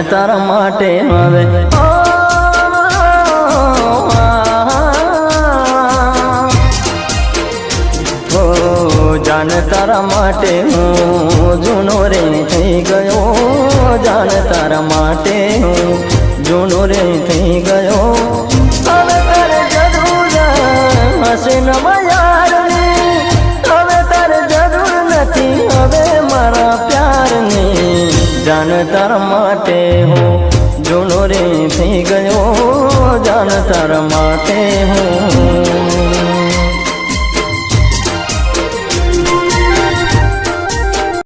તારા માટે હવે જાન તારા માટે હું જૂનો રે થઈ ગયો જાન તારા માટે હું જૂનો રે થઈ ગયો હવે તારે જરૂર હશે નવા યારની હવે તારે જરૂર નથી હવે મારા પ્યારની જાન તારા માટે હું જૂનો રે થઈ ગયો જાન તારા માટે હું